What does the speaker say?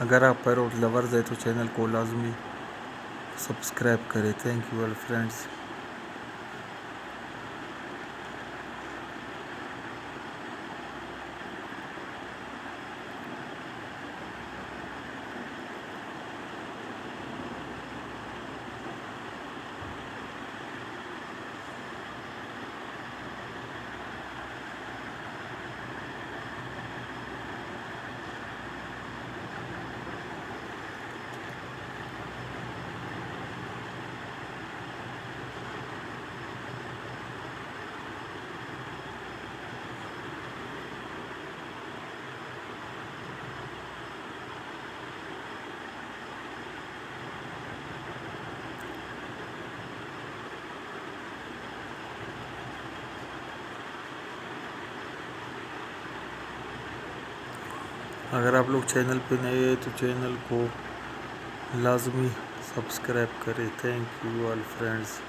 अगर आप parrot lovers है तो चैनल को लाजमी सब्सक्राइब करें। Thank you all friends. अगर आप लोग चैनल पे नए हैं तो चैनल को लाजमी सब्सक्राइब करें। Thank you all friends.